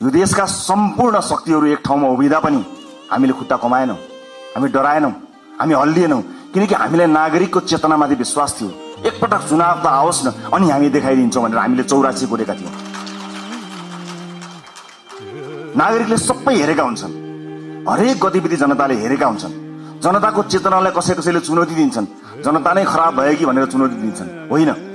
यो देशका सम्पूर्ण शक्तिहरू एक ठाउँमा उभिँदा पनि हामीले खुट्टा कमाएनौं, हामी डराएनौं, हामी हल्लिएनौं, किनकि हामीलाई नागरिकको चेतनामाथि विश्वास थियो। एकपटक चुनाव त आओस् न अनि हामी देखाइदिन्छौँ भनेर हामीले 84 कोरेका थियौँ। नागरिकले सबै हेरेका हुन्छन्, हरेक गतिविधि जनताले हेरेका हुन्छन्। जनताको चेतनालाई कसैले चुनौती दिन्छन्, जनता नै खराब भयो कि भनेर चुनौती दिन्छन्। होइन,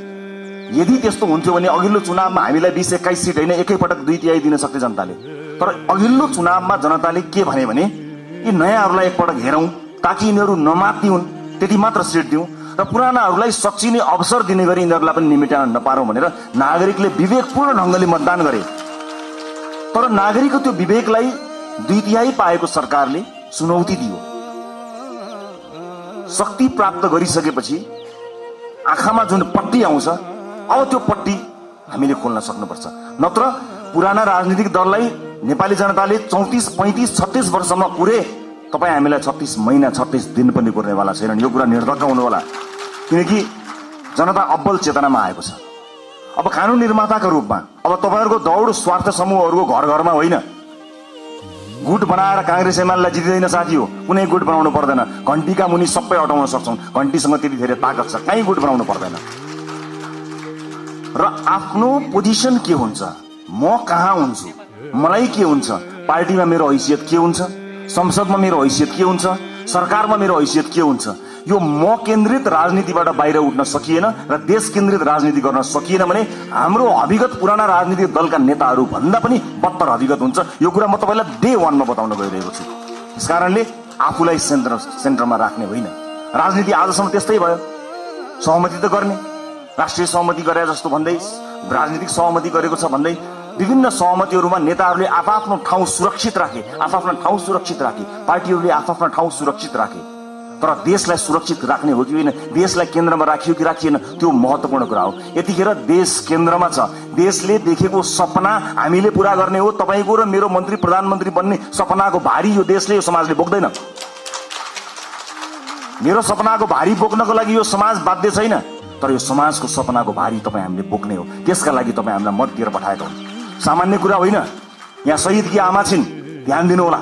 यदि त्यस्तो हुन्थ्यो भने अघिल्लो चुनावमा हामीलाई 20-21 सीट होइन, एकैपटक 2/3 दिन सक्थे जनताले। तर अघिल्लो चुनावमा जनताले के भने यी नयाँहरूलाई एकपटक हेरौं ताकि यिनीहरू नमात्तिउन्, त्यति मात्र सीट दिउँ र पुरानाहरूलाई सच्चिने अवसर दिने गरी यिनीहरूलाई पनि निमेटान नपारौं भनेर नागरिकले विवेकपूर्ण ढंगले मतदान गरे। तर नागरिकको त्यो विवेकलाई 2/3 पाएको सरकारले चुनौती दियो। शक्ति प्राप्त गरिसकेपछि आँखामा जुन पट्टी आउँछ, अब त्यो पट्टी हामीले खोल्न सक्नुपर्छ। नत्र पुराना राजनीतिक दललाई नेपाली जनताले 34, 35, 36 वर्षमा कुरे, तपाईँ हामीलाई 36 महिना 36 दिन पनि कुर्नेवाला छैनन्। यो कुरा निर्धक्क हुनुहोला, किनकि जनता अब्बल चेतनामा आएको छ। अब कानून निर्माताका रूपमा अब तपाईहरुको दौड स्वार्थ समूहहरूको घर घरमा होइन। गुट बनाएर कांग्रेस एमालेलाई जितिदैन साथी हो, कुनै गुट बनाउनु पर्दैन। घण्टीका मुनि सबै हटाउन सक्छौं, घण्टीसँग त्यति धेरै ताकत छ, कहीँ गुट बनाउनु पर्दैन। र आफ्नो पोजिसन के हुन्छ, म कहाँ हुन्छु, मलाई के हुन्छ, पार्टीमा मेरो हैसियत के हुन्छ, संसदमा मेरो हैसियत के हुन्छ, सरकारमा मेरो हैसियत के हुन्छ, यो म केन्द्रित राजनीतिबाट बाहिर उठ्न सकिएन र देश केन्द्रित राजनीति गर्न सकिएन भने हाम्रो अभिगत पुराना राजनीतिक दलका नेताहरू भन्दा पनि बत्तर अभिगत हुन्छ। यो कुरा म तपाईलाई डे 1 मा बताउन गइरहेको छु। त्यसकारणले आफूलाई सेन्टरमा राख्ने होइन। राजनीति आजसम्म त्यस्तै भयो, सहमति त गर्ने, राष्ट्रिय सहमति गरे जस्तो भन्दै, राजनीतिक सहमति गरेको छ भन्दै विभिन्न सहमतिहरूमा नेताहरूले आफ्नो ठाउँ सुरक्षित राखे, पार्टीहरूले आफ्नो ठाउँ सुरक्षित राखे। तर देशलाई सुरक्षित राख्ने हो कि होइन, देशलाई केन्द्रमा राखियो कि राखिएन, त्यो महत्त्वपूर्ण कुरा हो। यतिखेर देश केन्द्रमा छ, देशले देखेको सपना हामीले पूरा गर्ने हो। तपाईको र मेरो मन्त्री प्रधानमन्त्री बन्ने सपनाको भारी यो देशले, यो समाजले बोक्दैन। मेरो सपनाको भारी बोक्नको लागि यो समाज बाध्य छैन, तर यो समाजको सपनाको भारी तपाईँ हामीले बोक्ने हो। त्यसका लागि तपाईँ हामीलाई मत दिएर पठाएको हो, सामान्य कुरा होइन। यहाँ शहीदकी आमा छिन्, ध्यान दिनु होला।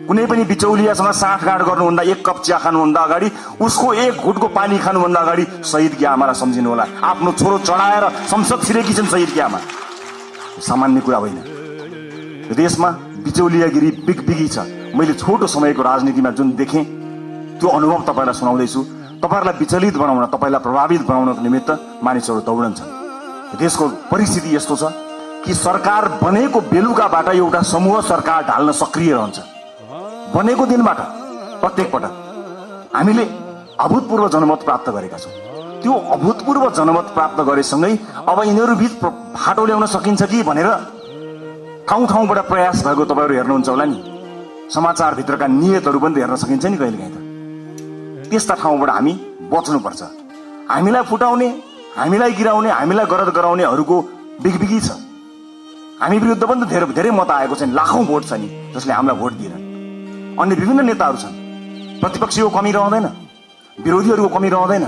कुनै पनि बिचौलियासँग साँठगाँठ गर्नुभन्दा, एक कप चिया खानुभन्दा अगाडि, उसको एक घुटको पानी खानुभन्दा अगाडि शहीदकी आमालाई सम्झिनु होला। आफ्नो छोरो चढाएर संसद छिरेकी छन् शहीदकी आमा, सामान्य कुरा होइन। यो देशमा बिचौलियागिरी बिगबिगी छ। मैले छोटो समयको राजनीतिमा जुन देखेँ त्यो अनुभव तपाईलाई सुनाउँदैछु। तपाईहरुलाई विचलित बनाउन, तपाईलाई प्रभावित बनाउनको निमित्त मानिसहरू दौडन्छन्। देशको परिस्थिति यस्तो छ कि सरकार बनेको बेलुकाबाट एउटा समूह सरकार ढाल्न सक्रिय रहन्छ। बनेको दिनबाट प्रत्येक पटक हामीले अभूतपूर्व जनमत प्राप्त गरेका छौं। त्यो अभूतपूर्व जनमत प्राप्त गरेसँगै अब यिनीहरू बीच फाटो ल्याउन सकिन्छ कि भनेर ठाउँ ठाउँबाट प्रयास भएको तपाईहरु हेर्नुहुन्छ होला नि। समाचार भित्रका नियतहरू पनि हेर्न सकिन्छ नि कहिलेकाहीँ त। त्यस्ता ठाउँबाट हामी बच्नुपर्छ। हामीलाई फुटाउने, हामीलाई गिराउने, हामीलाई गरद गराउनेहरूको बिगबिगी छ। हामी विरुद्ध पनि त धेरै मत आएको छ नि, लाखौं भोट छ नि जसले हामीलाई भोट दिएन। अन्य विभिन्न नेताहरू छन्, प्रतिपक्षीको कमी रहँदैन, विरोधीहरूको कमी रहँदैन।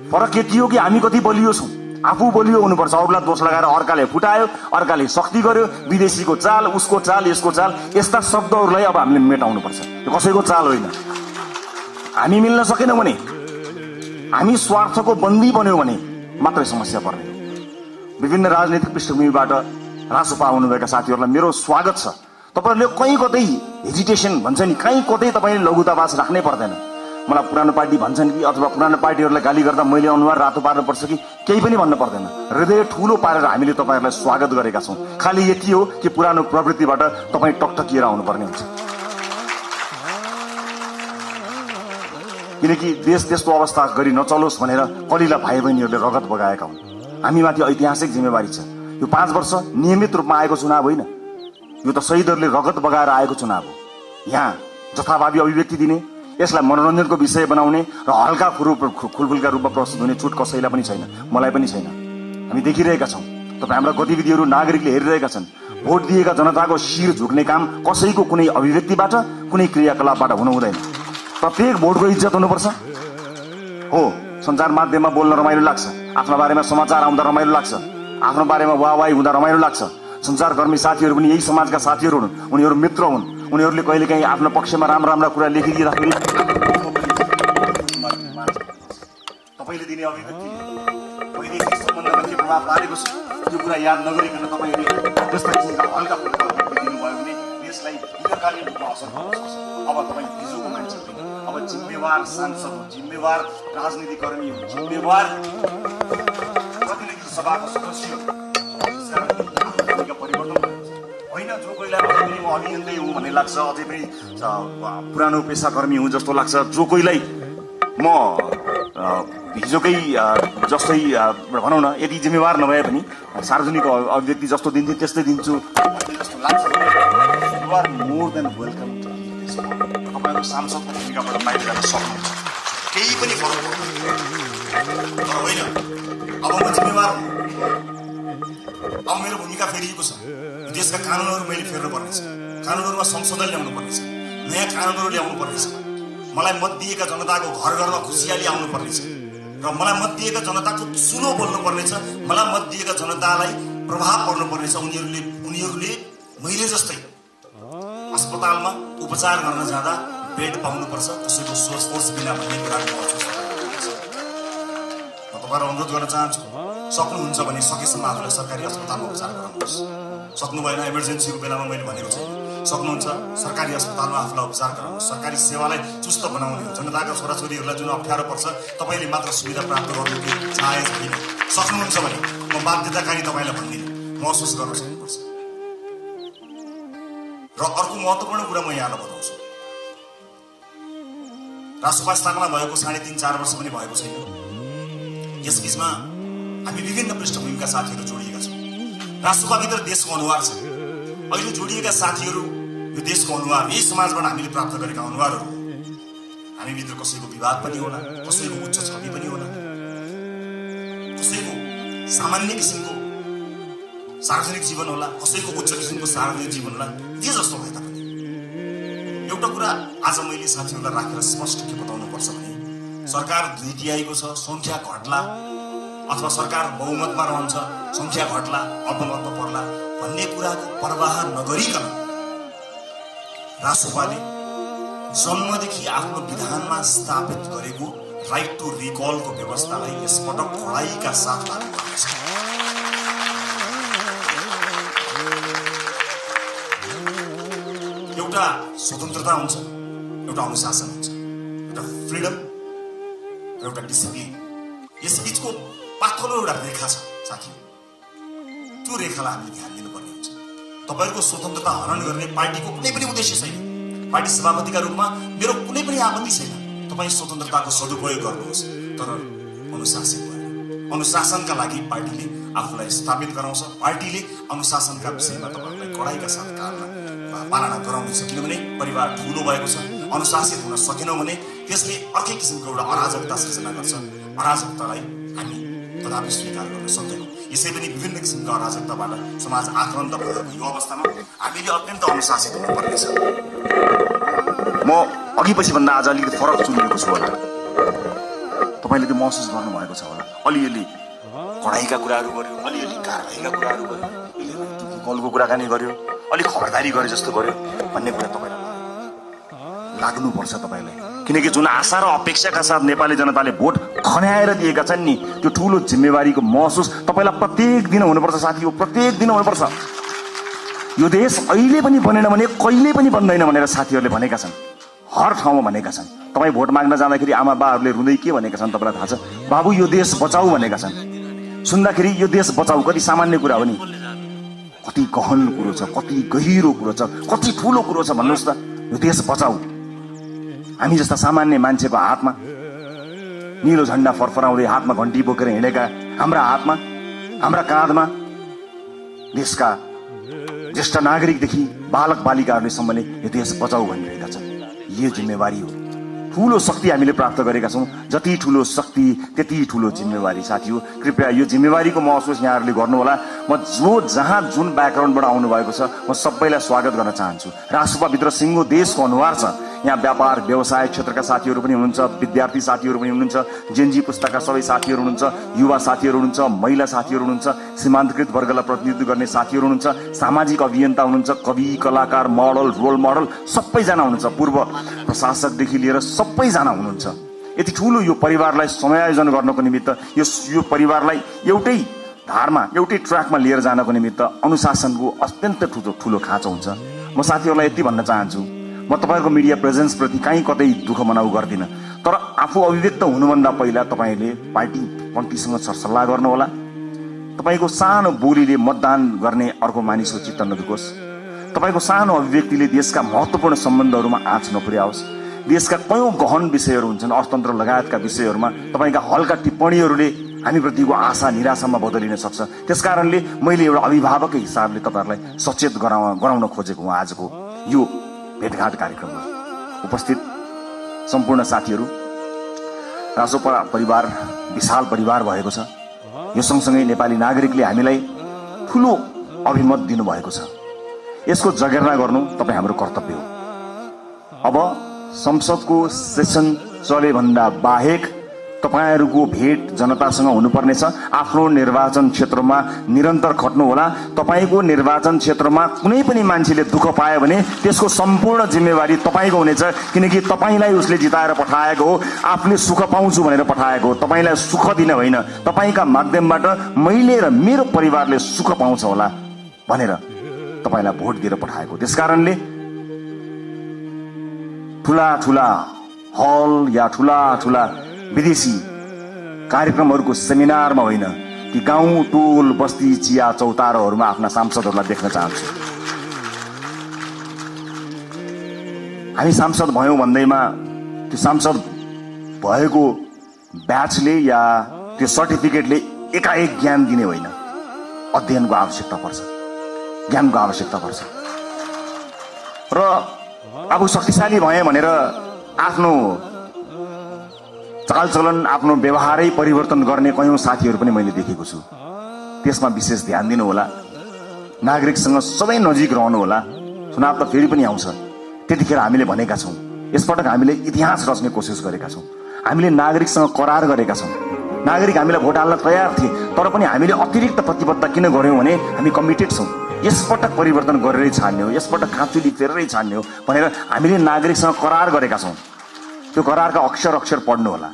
फरक यति हो कि हामी कति बलियो छौं। आफू बलियो हुनुपर्छ, अरूलाई दोष लगाएर अर्काले फुटायो, अर्काले शक्ति गर्यो, विदेशीको चाल, उसको चाल, यसको चाल, यस्ता शब्दहरूलाई अब हामीले मेटाउनु पर्छ। यो कसैको चाल होइन। हामी मिल्न सकेनौं भने, हामी स्वार्थको बन्दी बन्यौं भने मात्रै समस्या पर्ने हो। विभिन्न राजनीतिक पृष्ठभूमिबाट रासोपा आउनुभएका साथीहरूलाई मेरो स्वागत छ। तपाईहरुले कहीँ कतै हेजिटेसन भन्छ नि, कहीँ कतै तपाईले लघुतावास राख्नै पर्दैन। मलाई पुरानो पार्टी भन्छन् कि अथवा पुरानो पार्टीहरूलाई गाली गर्दा मैले अनुहार रातो पार्नु पर्छ कि केही पनि भन्न पर्दैन। हृदय ठूलो पारेर हामीले तपाईहरुलाई स्वागत गरेका छौं। खाली यति हो कि पुरानो प्रवृत्तिबाट तपाई टकटकिएर आउनुपर्ने हुन्छ। किनकि देश त्यस्तो अवस्था गरी नचलोस् भनेर कलिला भाइ बहिनीहरूले रगत बगाएका हुन्। हामीमाथि ऐतिहासिक जिम्मेवारी छ। यो 5 वर्ष नियमित रूपमा आएको चुनाव होइन, यो त शहीदहरूले रगत बगाएर आएको चुनाव हो। यहाँ जथाभावी अभिव्यक्ति दिने, यसलाई मनोरञ्जनको विषय बनाउने र हल्का खुलफुलका रूपमा प्रस्तुत हुने छुट कसैलाई पनि छैन, मलाई पनि छैन। हामी देखिरहेका छौं, तपाईँ हाम्रा गतिविधिहरू नागरिकले हेरिरहेका छन्। भोट दिएका जनताको शिर झुक्ने काम कसैको कुनै अभिव्यक्तिबाट, कुनै क्रियाकलापबाट हुनु हुँदैन। प्रत्येक भोटको इज्जत हुनुपर्छ। हो, सञ्चार माध्यममा बोल्न रमाइलो लाग्छ, आफ्नो बारेमा समाचार आउँदा रमाइलो लाग्छ, आफ्नो बारेमा वाहवाही हुँदा रमाइलो लाग्छ। सञ्चारकर्मी साथीहरू पनि यही समाजका साथीहरू हुन्, उनीहरू मित्र हुन्। उनीहरूले कहिलेकाहीँ आफ्नो पक्षमा राम्रा कुरा लेखिदिँदाखेरि तपाईँले दिने अभिव्यक्ति वैदेशिक सम्बन्धमा के प्रभाव पारेको छ त्यो कुरा याद नगरिकन तपाईँले त्यस्ता किसिमका हल्का फुल्का अभिव्यक्ति दिनुभयो भने देशलाई दीर्घकालीन रूपमा असर पर्न सक्छ। अब तपाईँ हिजोको मान्छे होइन, अब जिम्मेवार सांसद हो, जिम्मेवार राजनीतिकर्मी हो, जिम्मेवार प्रतिनिधि सभाको सदस्य हो। होइन जो कोहीलाई अझै पनि म अभियन्तै हुँ भन्ने लाग्छ, अझै पनि पुरानो पेसाकर्मी हुँ जस्तो लाग्छ, जो कोहीलाई म हिजोकै जस्तै भनौँ न यदि जिम्मेवार नभए पनि सार्वजनिक अभिव्यक्ति जस्तो दिन्थेँ त्यस्तै दिन्छु जस्तो लाग्छ। You are more than welcome to this. तपाईँको सांसदको भूमिकाबाट बाहिर जान सक्नुहुन्छ, केही पनि फरक पर्दैन। तर होइन, अब म जिम्मेवार हुँ, अब मेरो भूमिका फेरिएको छ। देशका कानुनहरू मैले फेर्नु पर्नेछ, कानुनहरूमा संशोधन ल्याउनु पर्नेछ, नयाँ कानुनहरू ल्याउनु पर्नेछ। मलाई मत दिएका जनताको घर घरमा खुसियाली आउनु पर्नेछ र मलाई मत दिएका जनताको सुनो बोल्नु पर्नेछ। मलाई मत दिएका जनतालाई प्रभाव पर्नु पर्नेछ। उनीहरूले मैले जस्तै अस्पतालमा उपचार गर्न जाँदा बेड पाउनुपर्छ, कसैको सोर्स बिना भन्ने कुराको महसुस गर्नुपर्छ। म तपाईँलाई अनुरोध गर्न चाहन्छु, सक्नुहुन्छ भने सकेसम्म आफूलाई सरकारी अस्पतालमा उपचार गराउनुहोस्। सक्नु भएन इमर्जेन्सीको बेलामा मैले भनेको छु, सक्नुहुन्छ सरकारी अस्पतालमा आफूलाई उपचार गराउनुहोस्। सरकारी सेवालाई चुस्त बनाउने, जनताका छोराछोरीहरूलाई जुन अप्ठ्यारो पर्छ तपाईँले मात्र सुविधा प्राप्त गर्नु चाहे छैन। सक्नुहुन्छ भने म बाध्यताकारी तपाईँलाई भन्दिनँ, महसुस गर्न सक्नुपर्छ। र अर्को महत्त्वपूर्ण कुरा म यहाँलाई बताउँछु, राष्ट्रपा स्थापना भएको 3.5-4 वर्ष पनि भएको छैन। यस बिचमा हामी विभिन्न पृष्ठभूमिका साथीहरू जोडिएका छौँ। राष्ट्रपाभित्र देशको अनुहार छ। अहिले जोडिएका साथीहरू यो देशको अनुहार, यही समाजबाट हामीले प्राप्त गरेका अनुहारहरू। हामीभित्र कसैको विवाद पनि होला, कसैको उच्च छवि पनि होला, कसैको सामान्य किसिमको सार्वजनिक जीवन होला, कसैको उच्च किसिमको सार्वजनिक जीवन होला। जे जस्तो भए तापनि एउटा कुरा आज मैले साथीहरूलाई राखेर स्पष्ट के बताउनु पर्छ भने सरकार दुईटियाएको छ, संख्या घट्ला अथवा सरकार बहुमतमा रहन्छ, संख्या घट्ला अल्पमतमा पर्ला भन्ने कुराको परवाह नगरिकन राष्ट्रपाले जन्मदेखि आफ्नो विधानमा स्थापित गरेको राइट टु रिकलको व्यवस्थालाई यसपटक कडाइका साथ लागू गर्नेछ। एउटा स्वतन्त्रता हुन्छ, एउटा अनुशासन हुन्छ, एउटा फ्रिडम र एउटा डिसिप्लिन। यस बीचको पातलो एउटा रेखा छ साथी, त्यो रेखालाई हामीले ध्यान दिनुपर्ने हुन्छ। तपाईँहरूको स्वतन्त्रता हनन गर्ने पार्टीको कुनै पनि उद्देश्य छैन। पार्टी सभापतिका रूपमा मेरो कुनै पनि आपत्ति छैन, तपाईँ स्वतन्त्रताको सदुपयोग गर्नुहोस्, तर अनुशासन भयो। अनुशासनका लागि पार्टीले आफूलाई स्थापित गराउँछ। पार्टीले अनुशासनका विषयमा तपाईँहरूलाई कडाइका साथ पालना गराउनेछ। किनभने परिवार ठुलो भएको छ, अनुशासित हुन सकेनौँ भने त्यसले अर्कै किसिमको एउटा अराजकता सृजना गर्छ। अराजकतालाई हामी कदापि स्वीकार गर्न सक्दैनौँ। यसै पनि विभिन्न किसिमका अराजकताबाट समाज आक्रान्त भएको यो अवस्थामा हामीले अत्यन्त अनुशासित हुनुपर्नेछ। म अघि पछि भन्दा आज अलिकति फरक चुनिएको छु होला, तपाईँले त्यो महसुस गर्नुभएको छ होला। अलिअलि कडाइका कुराहरू गर्यो, अलिअलि कारबाहीका कुराहरू गर्यो, कलको कुराकानी गर्यो, अलिक खबरदारी गरे जस्तो गर्यो भन्ने कुरा तपाईँलाई लाग्नुपर्छ तपाईँलाई। किनकि जुन आशा र अपेक्षाका साथ नेपाली जनताले भोट खन्याएर दिएका छन् नि, त्यो ठुलो जिम्मेवारीको महसुस तपाईँलाई प्रत्येक दिन हुनुपर्छ साथी हो, प्रत्येक दिन हुनुपर्छ। यो देश अहिले पनि बनेन भने कहिले पनि बन्दैन भनेर साथीहरूले भनेका छन्, हर ठाउँमा भनेका छन्। तपाईँ भोट माग्न जाँदाखेरि आमा बाहरूले रुँदै के भनेका छन् तपाईँलाई थाहा छ? बाबु यो देश बचाऊ भनेका छन्। सुन्दाखेरि यो देश बचाऊ कति सामान्य कुरा हो नि, कति गहन कुरो छ, कति गहिरो कुरो छ, कति ठुलो कुरो छ भन्नुहोस् त। यो देश बचाऊ हामी जस्ता सामान्य मान्छेको हातमा, नीलो झन्डा फरफराउँदै हातमा घन्टी बोकेर हिँडेका हाम्रा हातमा, हाम्रा काँधमा देशका ज्येष्ठ नागरिकदेखि बालक बालिकाहरूले सम्मले यो देश बचाऊ भनिरहेका छन्। यो जिम्मेवारी हो, ठुलो शक्ति हामीले प्राप्त गरेका छौँ। जति ठुलो शक्ति त्यति ठुलो जिम्मेवारी साथी हो। कृपया यो जिम्मेवारीको महसुस यहाँहरूले गर्नुहोला। म जो जहाँ जुन ब्याकग्राउन्डबाट आउनुभएको छ म सबैलाई स्वागत गर्न चाहन्छु। राष्ट्रपाभित्र सिङ्गो देशको अनुहार छ। यहाँ व्यापार व्यवसाय क्षेत्रका साथीहरू पनि हुनुहुन्छ, विद्यार्थी साथीहरू पनि हुनुहुन्छ, जेनजी पुस्ताका सबै साथीहरू हुनुहुन्छ, युवा साथीहरू हुनुहुन्छ, महिला साथीहरू हुनुहुन्छ, सीमान्तकृत वर्गलाई प्रतिनिधित्व गर्ने साथीहरू हुनुहुन्छ, सामाजिक अभियन्ता हुनुहुन्छ, कवि कलाकार मोडल रोल मोडल सबैजना हुनुहुन्छ, पूर्व प्रशासकदेखि लिएर सबैजना हुनुहुन्छ। यति ठुलो यो परिवारलाई समायोजन गर्नको निमित्त यो परिवारलाई एउटै धारमा एउटै ट्र्याकमा लिएर जानको निमित्त अनुशासनको अत्यन्त ठुलो खाँचो हुन्छ। म साथीहरूलाई यति भन्न चाहन्छु, म तपाईँहरूको मिडिया प्रेजेन्स प्रति कहीँ कतै दुःख मनाउ गर्दिनँ, तर आफू अभिव्यक्त हुनुभन्दा पहिला तपाईँले पार्टी पङ्क्तिसँग सरसल्लाह गर्नुहोला। तपाईँको सानो बोलीले मतदान गर्ने अर्को मानिसको चित्त नदुखोस्। तपाईँको सानो अभिव्यक्तिले देशका महत्त्वपूर्ण सम्बन्धहरूमा आँच नपुर्याओस्। देशका कयौं गहन विषयहरू हुन्छन्, अर्थतन्त्र लगायतका विषयहरूमा तपाईँका हल्का टिप्पणीहरूले हामीप्रतिको आशा निराशामा बदलिन सक्छ। त्यसकारणले मैले एउटा अभिभावककै हिसाबले तपाईँहरूलाई सचेत गराउन खोजेको हुँ। आजको यो भेटघाट कार्यक्रममा उपस्थित सम्पूर्ण साथीहरू, रासोपा परिवार विशाल परिवार भएको छ। यो सँगसँगै नेपाली नागरिकले हामीलाई ठुलो अभिमत दिनुभएको छ। यसको जगेर्ना गर्नु तपाईँ हाम्रो कर्तव्य हो। अब संसदको सेसन चले भन्दा बाहेक तपाईहरूको भेट जनतासँग हुनुपर्नेछ। आफ्नो निर्वाचन क्षेत्रमा निरन्तर खट्नुहोला। तपाईको निर्वाचन क्षेत्रमा कुनै पनि मान्छेले दुःख पायो भने त्यसको सम्पूर्ण जिम्मेवारी तपाईको हुनेछ, किनकि तपाईलाई उसले जिताएर पठाएको हो, आफूले सुख पाउँछु भनेर पठाएको हो। तपाईलाई सुख दिन होइन, तपाईका माध्यमबाट मैले र मेरो परिवारले सुख पाउँछ होला भनेर तपाईलाई भोट दिएर पठाएको। त्यसकारणले ठुला ठुला हल या ठुला ठुला विदेशी कार्यक्रमहरूको सेमिनारमा होइन, ती गाउँ टोल बस्ती चिया चौतारोहरूमा आफ्ना सांसदहरूलाई देख्न चाहन्छु। हामी सांसद भयौं भन्दैमा त्यो सांसद भएको ब्याचले या त्यो सर्टिफिकेटले एकाएक ज्ञान दिने होइन। अध्ययनको आवश्यकता पर्छ, ज्ञानको आवश्यकता पर्छ। र अब शक्तिशाली भए भनेर आफ्नो चालचलन आफ्नो व्यवहारै परिवर्तन गर्ने कयौं साथीहरू पनि मैले देखेको छु। त्यसमा विशेष ध्यान दिनु होला। नागरिकसँग सबै नजिक रहनु होला। चुनाव त फेरि पनि आउँछ, त्यतिखेर हामीले भनेका छौं, यसपटक हामीले इतिहास रच्ने कोसिस गरेका छौं। हामीले नागरिकसँग करार गरेका छौं। नागरिक हामीलाई भोट हाल्न तयार थिए, तर पनि हामीले अतिरिक्त प्रतिबद्धता किन गर्यौं भने हामी कमिटेड छौं। यसपटक परिवर्तन गरेरै छाड्ने हो, यसपटक खाँचुली फेरेरै छाड्ने हो भनेर हामीले नागरिकसँग करार गरेका छौं। त्यो करारका अक्षर अक्षर पढ्नु होला।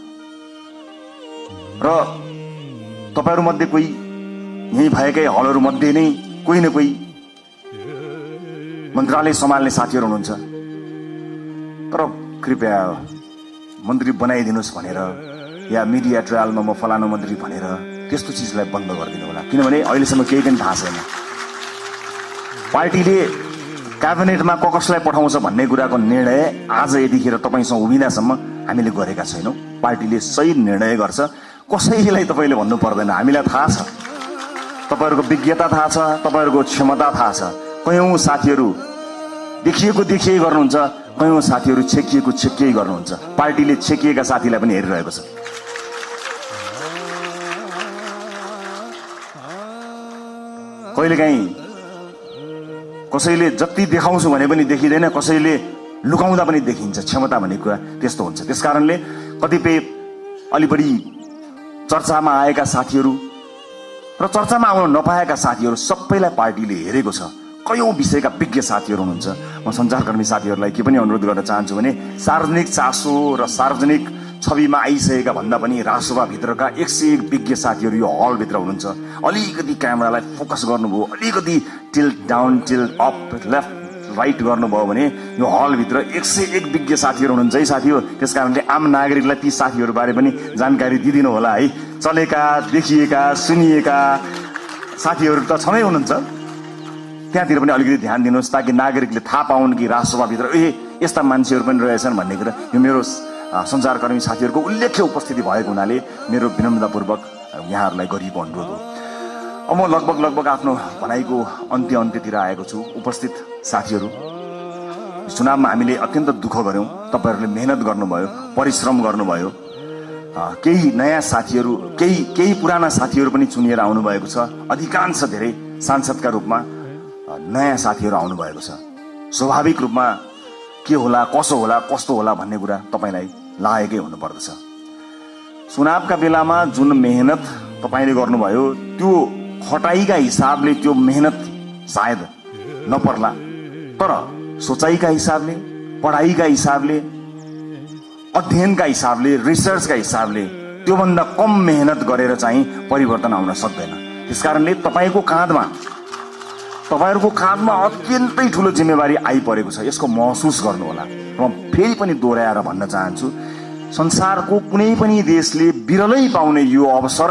र तपाईहरु मध्ये कोही यही भएकै हलहरु मध्ये नै कोही न कोही मन्त्रालय सम्हाल्ने साथीहरु हुनुहुन्छ, तर कृपया मन्त्री बनाइदिनुस् भनेर या मिडिया ट्रायलमा म फलानु मन्त्री भनेर त्यस्तो चीजलाई बन्द गरिदिनु होला। किनभने अहिलेसम्म केही पनि थाहा छैन। पार्टीले क्याबिनेटमा कसलाई पठाउँछ भन्ने कुराको निर्णय आज यतिखेर तपाईसँग उभिँदासम्म हामीले गरेका छैनौं। पार्टीले सही निर्णय गर्छ। कसैलाई तपाईले भन्नु पर्दैन, हामीलाई थाहा छ, तपाईहरुको विज्ञता थाहा छ, तपाईहरुको क्षमता थाहा छ। कयौं साथीहरु देखिएको देखिए गर्नुहुन्छ, कयौं साथीहरु छेकिएको छेकिए गर्नुहुन्छ। पार्टीले छेकिएका साथीलाई पनि हेरिरहेको छ। कहिलेकाहीँ कसैले जति देखाउँछु भने पनि देखिँदैन, कसैले लुकाउँदा पनि देखिन्छ। क्षमता भन्ने कुरा त्यस्तो हुन्छ। त्यसकारणले कतिपय अलि बढी चर्चामा आएका साथीहरू र चर्चामा आउन नपाएका साथीहरू सबैलाई पार्टीले हेरेको छ। कयौं विषयका विज्ञ साथीहरू हुनुहुन्छ। म सञ्चारकर्मी साथीहरूलाई के पनि अनुरोध गर्न चाहन्छु भने सार्वजनिक चासो र सार्वजनिक छविमा आइसकेका भन्दा पनि रासोपा भित्रका 101 विज्ञ साथीहरू यो हल भित्र हुनुहुन्छ। अलिकति क्यामेरालाई फोकस गर्नुभयो, अलिकति tilt down tilt up left right गर्नुभयो भने यो हल भित्र 101 विज्ञ साथीहरू हुनुहुन्छ है साथीहरू। त्यसकारणले आम नागरिकलाई ती साथीहरू बारे पनि जानकारी दिदिनु होला है। चलेका देखिएका सुनिएका साथीहरू त छँदै हुनुहुन्छ, त्यहाँतिर पनि अलिकति ध्यान दिनुहोस् ताकि नागरिकले थाहा पाउन् कि रासोपा भित्र यस्ता मान्छेहरू पनि रहेछन् भन्ने कुरा। यो मेरो सञ्चारकर्मी साथीहरूको उल्लेख्य उपस्थिति भएको हुनाले मेरो विनम्रतापूर्वक यहाँहरूलाई गरिएको अनुरोध हो। अब म लगभग आफ्नो भनाइको अन्त्यतिर आएको छु। उपस्थित साथीहरू, चुनावमा हामीले अत्यन्त दुःख गर्यौं। तपाईहरूले मेहनत गर्नुभयो, परिश्रम गर्नुभयो। केही नयाँ साथीहरू, केही पुराना साथीहरू पनि चुनिएर आउनुभएको छ। अधिकांश धेरै सांसदका रूपमा नयाँ साथीहरू आउनुभएको छ। स्वाभाविक रूपमा के होला, कसो होला, कस्तो होला भन्ने कुरा तपाईलाई लागेकै हुनुपर्दछ। चुनावका बेलामा जुन मेहनत तपाईले गर्नुभयो त्यो खटाइका हिसाबले त्यो मेहनत सायद नपर्ला, तर सोचाइका हिसाबले, पढाइका हिसाबले, अध्ययनका हिसाबले, रिसर्चका हिसाबले त्योभन्दा कम मेहनत गरेर चाहिँ परिवर्तन आउन सक्दैन। त्यसकारणले तपाईहरुको काँधमा अत्यन्तै ठूलो जिम्मेवारी आइपरेको छ। यसको महसुस गर्नुहोला। म फेरि पनि दोहोर्याएर भन्न चाहन्छु, संसारको कुनै पनि देशले बिरलै पाउने यो अवसर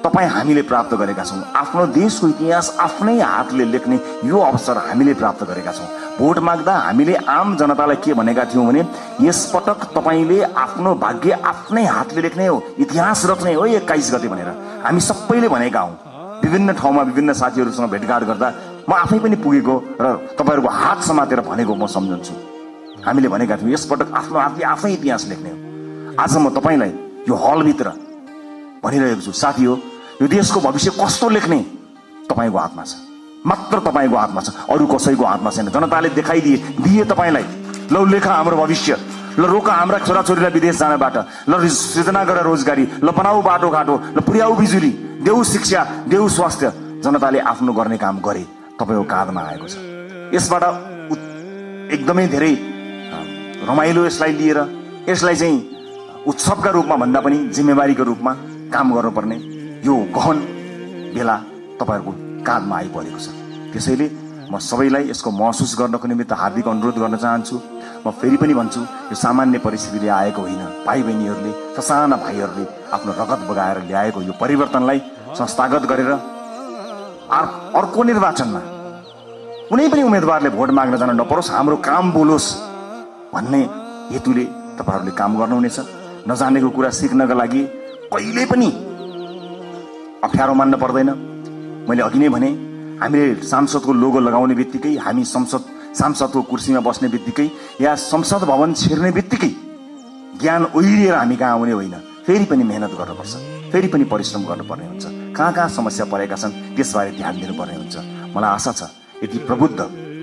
तपाई हामीले प्राप्त गरेका छौं। आफ्नो देशको इतिहास आफ्नै हातले लेख्ने यो अवसर हामीले प्राप्त गरेका छौं। भोट माग्दा हामीले आम जनतालाई के भनेका थियौं भने यसपटक तपाईले आफ्नो भाग्य आफ्नै हातले लेख्ने हो, इतिहास रच्ने हो 21 गते भनेर हामी सबैले भनेका हौं। विभिन्न ठाउँमा विभिन्न साथीहरुसँग भेटघाट गर्दा म आफै पनि पुगेको र तपाईहरुको हात समातेर भनेको म सम्झन्छु। हामीले भनेका थियौं यसपटक आफ्नो हातले आफै इतिहास लेख्ने हो। आज म तपाईलाई यो हलभित्र भनिरहेको छु, साथी हो, यो देशको भविष्य कस्तो लेख्ने तपाईको हातमा छ, मात्र तपाईको हातमा छ, अरु कसैको हातमा छैन। जनताले देखाइदिए तपाईलाई, ल लेखा हाम्रो भविष्य, ल रोका हाम्रा छोराछोरीलाई विदेश जानबाट, ल सृजना गर रोजगारी, ल बनाऊ बाटोघाटो, ल पुर्याऊ बिजुली, देऊ शिक्षा, देऊ स्वास्थ्य। जनताले आफ्नो गर्ने काम गरे, तपाईको काँधमा आएको छ। यसबाट एकदमै धेरै रमाइलो यसलाई लिएर, यसलाई चाहिँ उत्सवका रूपमा भन्दा पनि जिम्मेवारीको रूपमा काम गर्नुपर्ने यो गहन बेला तपाईहरुको काँधमा आइपरेको छ। त्यसैले म सबैलाई यसको महसुस गर्नको निमित्त हार्दिक अनुरोध गर्न चाहन्छु। म फेरि पनि भन्छु, यो सामान्य परिस्थितिले आएको होइन। भाइ बहिनीहरूले, ससाना भाइहरूले आफ्नो रगत बगाएर ल्याएको यो परिवर्तनलाई संस्थागत गरेर अर्को निर्वाचनमा कुनै पनि उम्मेदवारले भोट माग्न जान नपरोस्, हाम्रो काम बोलोस् भन्ने हेतुले तपाईहरुले काम गर्नुहुनेछ। नजानेको कुरा सिक्नका लागि कहिले पनि अप्ठ्यारो मान्न पर्दैन। मैले अघि नै भने हामीले सांसदको लोगो लगाउने बित्तिकै, हामी सांसदको कुर्सीमा बस्ने बित्तिकै या संसद भवन छिर्ने बित्तिकै ज्ञान ओइरिएर हामी कहाँ आउने होइन। फेरि पनि मेहनत गर्नुपर्छ, फेरि पनि परिश्रम गर्नुपर्ने हुन्छ। कहाँ समस्या परेका छन् त्यसबारे ध्यान दिनुपर्ने हुन्छ। मलाई आशा छ यति प्रबुद्ध,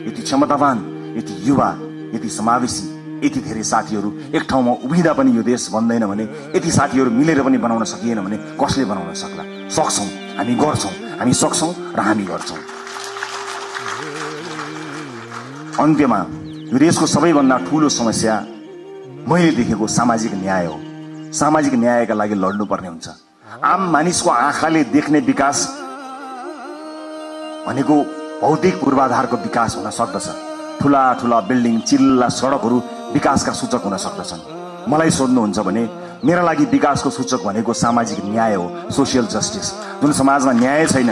यति क्षमतावान, यति युवा, यति समावेशी, यति धेरै साथीहरू एक ठाउँमा उभिँदा पनि यो देश बन्दैन भने, यति साथीहरू मिलेर पनि बनाउन सकिएन भने कसले बनाउन सक्ला? सक्छौं, हामी गर्छौं, हामी सक्छौं र हामी गर्छौं। अन्त्यमा यो देशको सबैभन्दा ठूलो समस्या मैले देखेको सामाजिक न्याय हो। सामाजिक न्यायका लागि लड्नुपर्ने हुन्छ। आम मानिसको आँखाले देख्ने विकास भनेको भौतिक पूर्वाधारको विकास हुन सक्दछ। ठूला ठूला बिल्डिङ, चिल्ला सडकहरू विकासका सूचक हुन सक्दछन्। मलाई सोध्नुहुन्छ भने मेरा लागि विकासको सूचक भनेको सामाजिक न्याय हो, सोशल जस्टिस। जुन समाजमा न्याय छैन,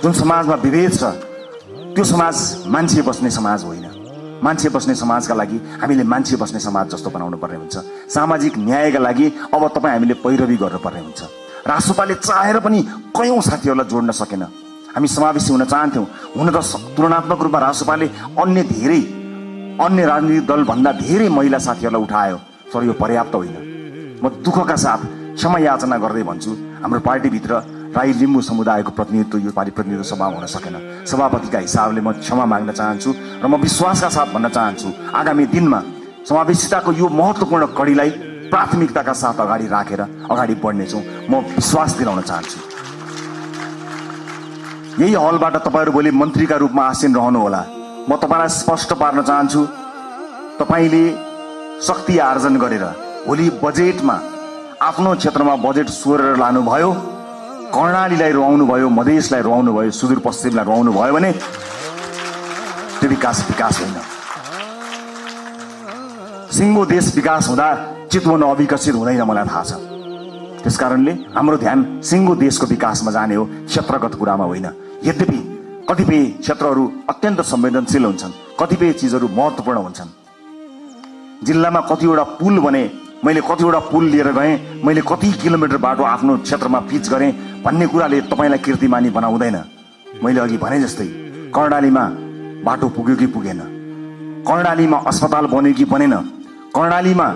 जुन समाजमा विभेद छ, त्यो समाज मान्छे बस्ने समाज होइन। मान्छे बस्ने समाजका लागि हामीले मान्छे बस्ने समाज जस्तो बनाउनु पर्ने हुन्छ। सामाजिक न्यायका लागि अब तपाईँ हामीले पैरवी गर्नुपर्ने हुन्छ। राष्ट्रपाले चाहेर पनि कयौं साथीहरूलाई जोड्न सकेन। हामी समावेशी हुन चाहन्थ्यौं। हुन त तुलनात्मक रूपमा राष्ट्रपाले अन्य राजनीतिक दल भन्दा धेरै महिला साथीहरूलाई उठायो, तर यो पर्याप्त होइन। म दुःखका साथ क्षमा याचना गर्दै भन्छु, हाम्रो पार्टीभित्र राई लिम्बू समुदायको प्रतिनिधित्व यो पार्टी प्रतिनिधित्व सभामा हुन सकेन। सभापतिका हिसाबले म क्षमा माग्न चाहन्छु र म विश्वासका साथ भन्न चाहन्छु आगामी दिनमा समावेशिताको यो महत्वपूर्ण कડીलाई प्राथमिकताका साथ अगाडि राखेर अगाडि बढ्नेछौँ। म विश्वास दिलाउन चाहन्छु। यही हलबाट तपाईहरु भोलि मन्त्रीका रूपमा आसीन रहनुहोला। म तपाईलाई स्पष्ट पार्न चाहन्छु, तपाईले शक्ति आर्जन गरेर भोलि बजेटमा आफ्नो क्षेत्रमा बजेट सोरेर लानुभयो, कर्णालीलाई रुवाउनु भयो, मधेसलाई रुवाउनु भयो, सुदूरपश्चिमलाई रुवाउनु भयो भने त्यो विकास होइन। सिङ्गो देश विकास हुँदा चितवन अविकसित हुँदैन, मलाई थाहा छ। त्यसकारणले हाम्रो ध्यान सिङ्गो देशको विकासमा जाने हो, क्षेत्रगत कुरामा होइन। यद्यपि कतिपय क्षेत्रहरू अत्यन्त संवेदनशील हुन्छन्, कतिपय चिजहरू महत्त्वपूर्ण हुन्छन्। जिल्लामा कतिवटा पुल बने, मैले कतिवटा पुल लिएर गएँ, मैले कति किलोमिटर बाटो आफ्नो क्षेत्रमा पिच गरेँ भन्ने कुराले तपाईलाई कीर्तिमानी बनाउँदैन। मैले अघि भने जस्तै कर्णालीमा बाटो पुग्यो कि पुगेन, कर्णालीमा अस्पताल बन्यो कि बनेन, कर्णालीमा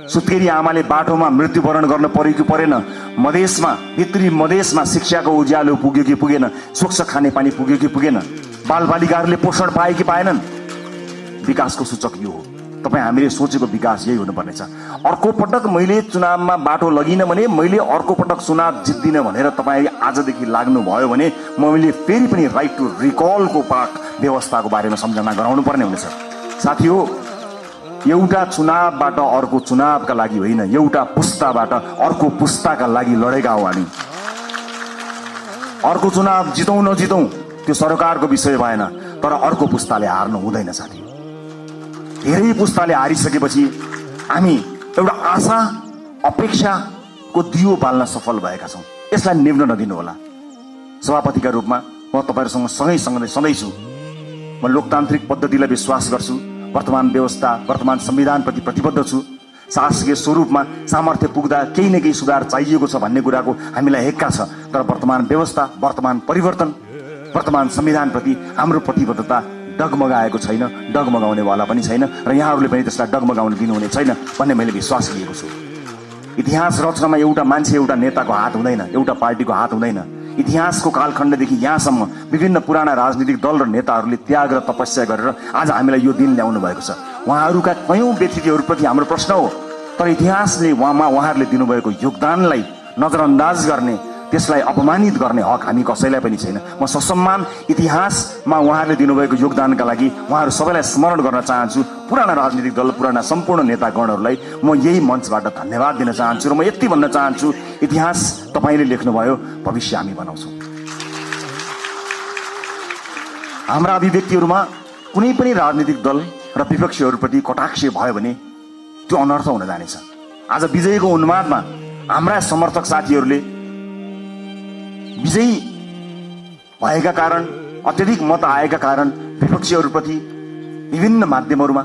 सुत्केरी आमाले बाटोमा मृत्युवरण गर्न पर्यो कि परेन, मधेसमा भित्री मधेसमा शिक्षाको उज्यालो पुग्यो कि पुगेन, स्वच्छ खानेपानी पुग्यो कि पुगेन, बालबालिकाहरूले पोषण पाए कि पाएनन्, विकासको सूचक यो हो। तपाईँ हामीले सोचेको विकास यही हुनुपर्नेछ। अर्को पटक मैले चुनावमा बाटो लगिनँ भने, मैले अर्को पटक चुनाव जित्दिनँ भनेर तपाईँ आजदेखि लाग्नुभयो भने मैले फेरि पनि राइट टु रिकलको व्यवस्थाको बारेमा सम्झना गराउनु पर्ने हुनेछ। साथी हो, एउटा चुनावबाट अर्को चुनावका लागि होइन, एउटा पुस्ताबाट अर्को पुस्ताका लागि लडेका हौ हामी। अर्को चुनाव जितौँ नजितौँ त्यो सरकारको विषय भएन, तर अर्को पुस्ताले हार्नु हुँदैन साथी। धेरै पुस्ताले हारिसकेपछि हामी एउटा आशा अपेक्षाको दियो बाल्न सफल भएका छौँ। यसलाई निभ्न नदिनु होला। सभापतिका रूपमा म तपाईँहरूसँग सँगै सधैँ छु। म लोकतान्त्रिक पद्धतिलाई विश्वास गर्छु। वर्तमान व्यवस्था, वर्तमान संविधानप्रति प्रतिबद्ध छु। शासकीय स्वरूपमा सामर्थ्य पुग्दा केही न केही सुधार चाहिएको छ भन्ने कुराको हामीलाई हेक्का छ, तर वर्तमान व्यवस्था, वर्तमान परिवर्तन, वर्तमान संविधानप्रति हाम्रो प्रतिबद्धता डगमगाएको छैन, डगमगाउनेवाला पनि छैन र यहाँहरूले पनि त्यसलाई डगमगाउन दिनुहुने छैन भन्ने मैले विश्वास लिएको छु। इतिहास रचनामा एउटा मान्छे, एउटा नेताको हात हुँदैन, एउटा पार्टीको हात हुँदैन। इतिहासको कालखण्डदेखि यहाँसम्म विभिन्न पुराना राजनीतिक दल र नेताहरूले त्याग र तपस्या गरेर आज हामीलाई यो दिन ल्याउनु भएको छ। उहाँहरूका कयौं व्यतिथिहरूप्रति हाम्रो प्रश्न हो, तर इतिहासले उहाँहरूले दिनुभएको योगदानलाई नजरअन्दाज गर्ने, त्यसलाई अपमानित गर्ने हक हामी कसैलाई पनि छैन। म ससम्मान इतिहासमा उहाँहरूले दिनुभएको योगदानका लागि उहाँहरू सबैलाई स्मरण गर्न चाहन्छु। पुराना राजनीतिक दल, पुराना सम्पूर्ण नेतागणहरूलाई म यही मञ्चबाट धन्यवाद दिन चाहन्छु र म यति भन्न चाहन्छु, इतिहास तपाईँले लेख्नुभयो, भविष्य हामी बनाउँछौँ। हाम्रा अभिव्यक्तिहरूमा कुनै पनि राजनीतिक दल र विपक्षीहरूप्रति कटाक्ष भयो भने त्यो अनर्थ हुन जानेछ। आज विजयको उन्मादमा हाम्रा समर्थक साथीहरूले विजयी भएका कारण, अत्यधिक मत आएका कारण विपक्षीहरूप्रति विभिन्न माध्यमहरूमा,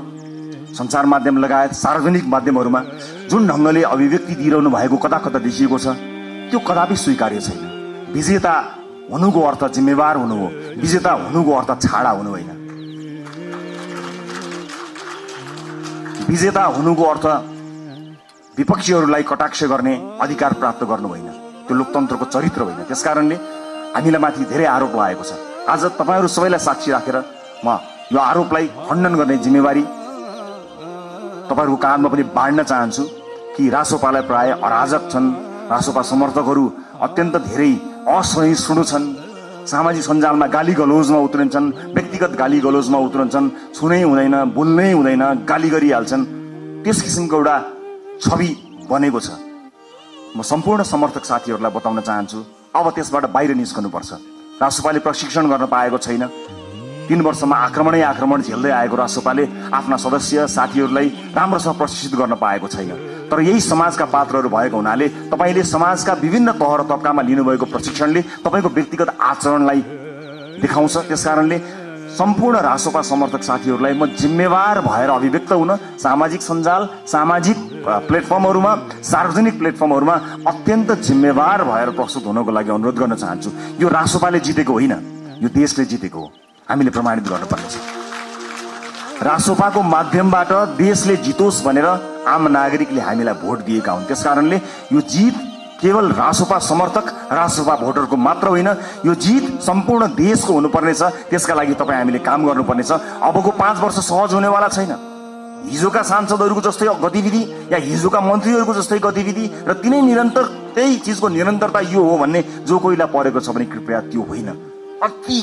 सञ्चार माध्यम लगायत सार्वजनिक माध्यमहरूमा जुन ढङ्गले अभिव्यक्ति दिइरहनु भएको कता कता देखिएको छ, त्यो कदापि स्वीकार्य छैन। विजेता हुनुको अर्थ जिम्मेवार हुनु हो, विजेता हुनुको अर्थ छाडा हुनु होइन। विजेता हुनुको अर्थ विपक्षीहरूलाई कटाक्ष गर्ने अधिकार प्राप्त गर्नु होइन, त्यो लोकतन्त्रको चरित्र होइन। त्यसकारणले हामीलाई माथि धेरै आरोप लागेको छ। आज तपाईँहरू सबैलाई साक्षी राखेर म यो आरोपलाई खण्डन गर्ने जिम्मेवारी तपाईँहरूको काँधमा पनि बाँड्न चाहन्छु कि रासोपालाई प्राय अराजक छन्, रासोपा समर्थकहरू अत्यन्त धेरै असहिष्णु छन्, सामाजिक सञ्जालमा गाली गलौजमा उत्रन्छन्, व्यक्तिगत गाली गलौजमा उत्रन्छन्, छुनै हुँदैन, बोल्नै हुँदैन, गाली गरिहाल्छन्। त्यस किसिमको एउटा छवि बनेको छ। म सम्पूर्ण समर्थक साथीहरूलाई बताउन चाहन्छु, अब त्यसबाट बाहिर निस्कनुपर्छ। रासोपाले प्रशिक्षण गर्न पाएको छैन। 3 वर्षमा आक्रमण झेल्दै आएको रासोपाले आफ्ना सदस्य साथीहरूलाई राम्रोसँग प्रशिक्षित गर्न पाएको छैन। तर यही समाजका पात्रहरू भएको हुनाले तपाईँले समाजका विभिन्न तह र तबकामा लिनुभएको प्रशिक्षणले तपाईँको व्यक्तिगत आचरणलाई देखाउँछ। त्यसकारणले सम्पूर्ण रासोपा समर्थक साथीहरूलाई म जिम्मेवार भएर अभिव्यक्त हुन सामाजिक सञ्जाल, सामाजिक प्लेटफर्महरूमा, सार्वजनिक प्लेटफर्महरूमा अत्यन्त जिम्मेवार भएर प्रस्तुत हुनको लागि अनुरोध गर्न चाहन्छु। यो रासोपाले जितेको होइन, यो देशले जितेको हो। हामीले प्रमाणित गर्नुपर्नेछ। रासोपाको माध्यमबाट देशले जितोस् भनेर आम नागरिकले हामीलाई भोट दिएका हुन्। त्यसकारणले यो जित केवल रासोपा समर्थक, रासोपा भोटरको मात्र होइन, यो जित सम्पूर्ण देशको हुनुपर्नेछ। त्यसका लागि तपाईँ हामीले काम गर्नुपर्नेछ। अबको 5 वर्ष सहज हुनेवाला छैन। हिजोका सांसदहरूको जस्तै गतिविधि या हिजोका मन्त्रीहरूको जस्तै गतिविधि र तिनै निरन्तर त्यही चिजको निरन्तरता यो हो भन्ने जो कोहीलाई परेको छ भने कृपया त्यो होइन। अति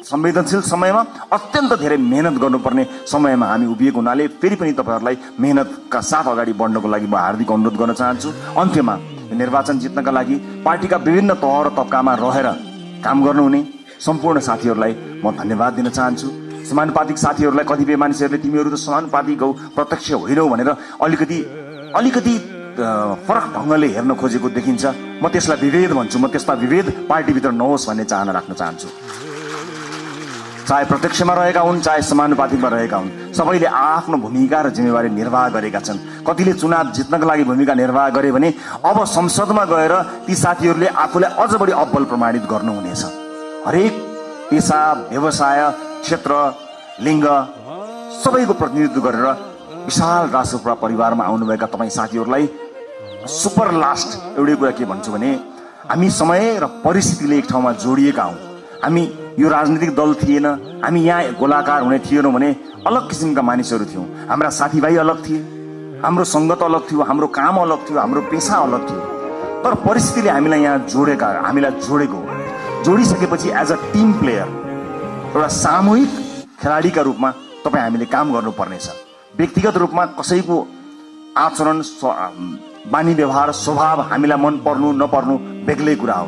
संवेदनशील समयमा अत्यन्त धेरै मेहनत गर्नुपर्ने समयमा हामी उभिएको हुनाले फेरि पनि तपाईँहरूलाई मेहनतका साथ अगाडि बढ्नको लागि म हार्दिक अनुरोध गर्न चाहन्छु। अन्त्यमा निर्वाचन जित्नका लागि पार्टीका विभिन्न तह र तबकामा रहेर काम गर्नुहुने सम्पूर्ण साथीहरूलाई म धन्यवाद दिन चाहन्छु। समानुपातिक साथीहरूलाई कतिपय मानिसहरूले तिमीहरू त समानुपातिक हौ, प्रत्यक्ष होइनौ भनेर अलिकति फरक ढङ्गले हेर्न खोजेको देखिन्छ। म त्यसलाई विभेद भन्छु। म त्यस्ता विभेद पार्टीभित्र नहोस् भन्ने चाहना राख्न चाहन्छु। चाहे प्रत्यक्षमा रहेका हुन्, चाहे समानुपातिकमा रहेका हुन्, सबैले आफ्नो भूमिका र जिम्मेवारी निर्वाह गरेका छन्। कतिले चुनाव जित्नका लागि भूमिका निर्वाह गरे भने अब संसदमा गएर ती साथीहरूले आफूलाई अझ बढी अब्बल प्रमाणित गर्नुहुनेछ। हरेक पेसा, व्यवसाय, क्षेत्र, लिङ्ग सबैको प्रतिनिधित्व गरेर विशाल रासोपा परिवारमा आउनुभएका तपाईँ साथीहरूलाई सुपर लास्ट एउटै कुरा के भन्छु भने हामी समय र परिस्थितिले एक ठाउँमा जोडिएका हौँ। हामी यो राजनीतिक दल थिएन, हामी यहाँ गोलाकार हुने थिएनौँ भने अलग किसिमका मानिसहरू थियौँ। हाम्रा साथीभाइ अलग थिए, हाम्रो सङ्गत अलग थियो, हाम्रो काम अलग थियो, हाम्रो पेसा अलग थियो। तर परिस्थितिले हामीलाई यहाँ हामीलाई जोडिसकेपछि एज अ टिम प्लेयर, एउटा सामूहिक खेलाडीका रूपमा तपाईँ हामीले काम गर्नुपर्नेछ। व्यक्तिगत रूपमा कसैको आचरण, बानी व्यवहार, स्वभाव हामीलाई मन पर्नु नपर्नु बेग्लै कुरा हो।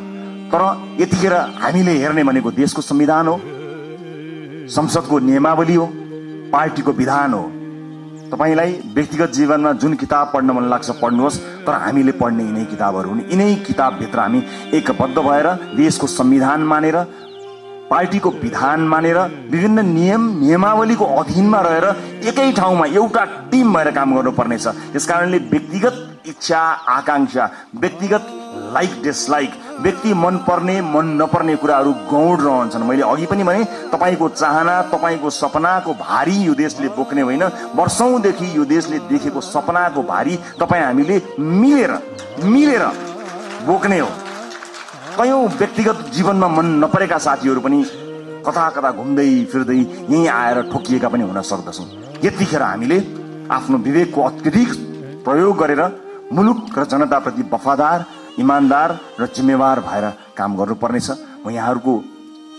तर यतिखेर हामीले हेर्ने भनेको देशको संविधान हो, संसदको नियमावली हो, पार्टीको विधान हो। तपाईलाई व्यक्तिगत जीवनमा जुन किताब पढ्न मन लाग्छ पढ्नुहोस्, तर हामीले पढ्ने यिनै किताबहरू हुन्। यिनै किताबभित्र हामी एकबद्ध भएर देशको संविधान मानेर, पार्टीको विधान मानेर, विभिन्न नियमावलीको अधीनमा रहेर एकै ठाउँमा एउटा टिम भएर काम गर्नुपर्नेछ। यसकारणले व्यक्तिगत इच्छा आकांक्षा, व्यक्तिगत लाइक डिसलाइक, व्यक्ति मन पर्ने मन नपर्ने कुराहरू गौण रहन्छन्। मैले अघि पनि भने तपाईको चाहना, तपाईको सपनाको भारी यो देशले बोक्ने होइन, वर्षौंदेखि यो देशले देखेको सपनाको भारी तपाईँ हामीले मिलेर बोक्ने हो। कयौं व्यक्तिगत जीवनमा मन नपरेका साथीहरू पनि कता कता घुम्दै फिर्दै यहीँ आएर ठोकिएका पनि हुन सक्दछन्। यतिखेर हामीले आफ्नो विवेकको अत्यधिक प्रयोग गरेर मुलुक र जनताप्रति वफादार, इमानदार र जिम्मेवार भएर काम गर्नुपर्नेछ। म यहाँहरूको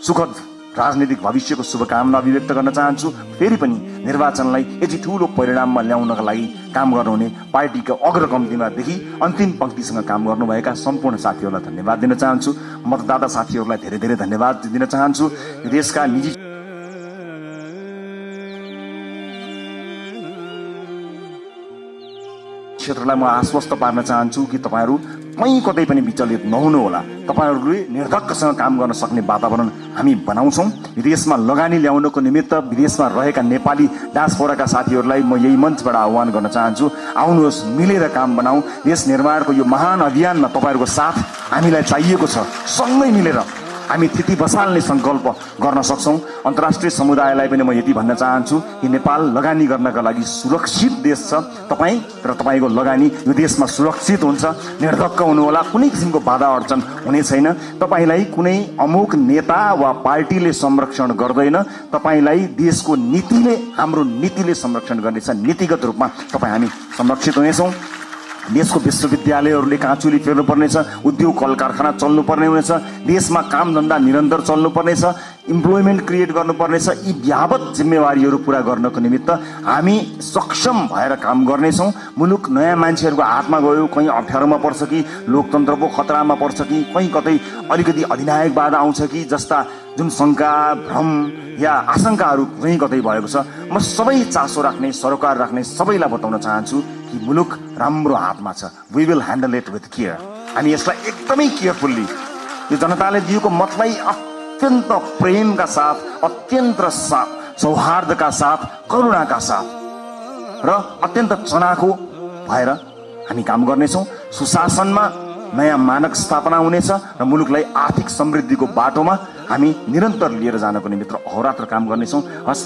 सुखद राजनीतिक भविष्यको शुभकामना अभिव्यक्त गर्न चाहन्छु। फेरि पनि निर्वाचनलाई यति ठूलो परिणाममा ल्याउनका लागि काम गर्नुहुने पार्टीका अग्रकम्तीमादेखि अन्तिम पंक्तिसँग काम गर्नुभएका सम्पूर्ण साथीहरूलाई धन्यवाद दिन चाहन्छु। मतदाता साथीहरूलाई धेरै धेरै धन्यवाद दिन चाहन्छु। यो देशका निजी क्षेत्रलाई म आश्वस्त पार्न चाहन्छु कि तपाईहरू कहीँ कतै पनि विचलित नहुनुहोला। तपाईहरूले निर्धक्कसँग काम गर्न सक्ने वातावरण हामी बनाउँछौँ। विदेशमा लगानी ल्याउनको निमित्त विदेशमा रहेका नेपाली डायस्पोराका साथीहरूलाई म यही मञ्चबाट आह्वान गर्न चाहन्छु, आउनुहोस्, मिलेर काम बनाऊ। देश निर्माणको यो महान अभियानमा तपाईहरूको साथ हामीलाई चाहिएको छ। सँगै मिलेर हामी थिति बसाल्ने संकल्प गर्न सक्छौं। अन्तर्राष्ट्रिय समुदायलाई पनि म यति भन्न चाहन्छु कि नेपाल लगानी गर्नका लागि सुरक्षित देश छ। तपाईँ र तपाईको लगानी यो देशमा सुरक्षित हुन्छ। निर्धक्क हुनुहोला, कुनै किसिमको बाधा अडचन हुने छैन। तपाईलाई कुनै अमुक नेता वा पार्टीले संरक्षण गर्दैन, तपाईलाई देशको नीतिले, हाम्रो नीतिले संरक्षण गर्नेछ। नीतिगत रूपमा तपाईँ हामी संरक्षित हुनेछौँ। देशको विश्वविद्यालयहरूले काँचुली फेर्नुपर्नेछ, उद्योग कल कारखाना चल्नुपर्ने हुनेछ, देशमा काम धन्दा निरन्तर चल्नुपर्नेछ, इम्प्लोइमेन्ट क्रिएट गर्नुपर्नेछ। यी व्यापक जिम्मेवारीहरू पूरा गर्नको निमित्त हामी सक्षम भएर काम गर्नेछौँ। मुलुक नयाँ मान्छेहरूको हातमा गयो, कहीँ अप्ठ्यारोमा पर्छ कि लोकतन्त्रको खतरामा पर्छ कि कहीँ कतै अलिकति अधिनायकवाद आउँछ कि जस्ता जुन शङ्का, भ्रम या आशंकाहरू कहीँ कतै भएको छ, म सबै चासो राख्ने, सरोकार राख्ने सबैलाई बताउन चाहन्छु कि मुलुक राम्रो हातमा छ। We will handle it with care. हामी यसलाई एकदमै केयरफुल्ली, यो जनताले दिएको मतलाई अत्यन्त प्रेमका साथ, अत्यन्त सौहार्दका साथ, करुणाका साथ र अत्यन्त चनाखो भएर हामी काम गर्नेछौँ। सुशासनमा नयाँ मानक स्थापना हुनेछ र मुलुकलाई आर्थिक समृद्धिको बाटोमा हामी निरन्तर लिएर जानको निमित्त अहोरात्र काम गर्नेछौँ। हस्,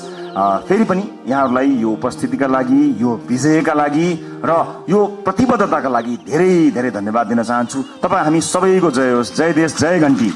फेरि पनि यहाँहरूलाई यो उपस्थितिका लागि, यो विजयका लागि र यो प्रतिबद्धताका लागि धेरै धेरै धन्यवाद दिन चाहन्छु। तपाईँ हामी सबैको जय होस्। जय देश, जय घण्टी।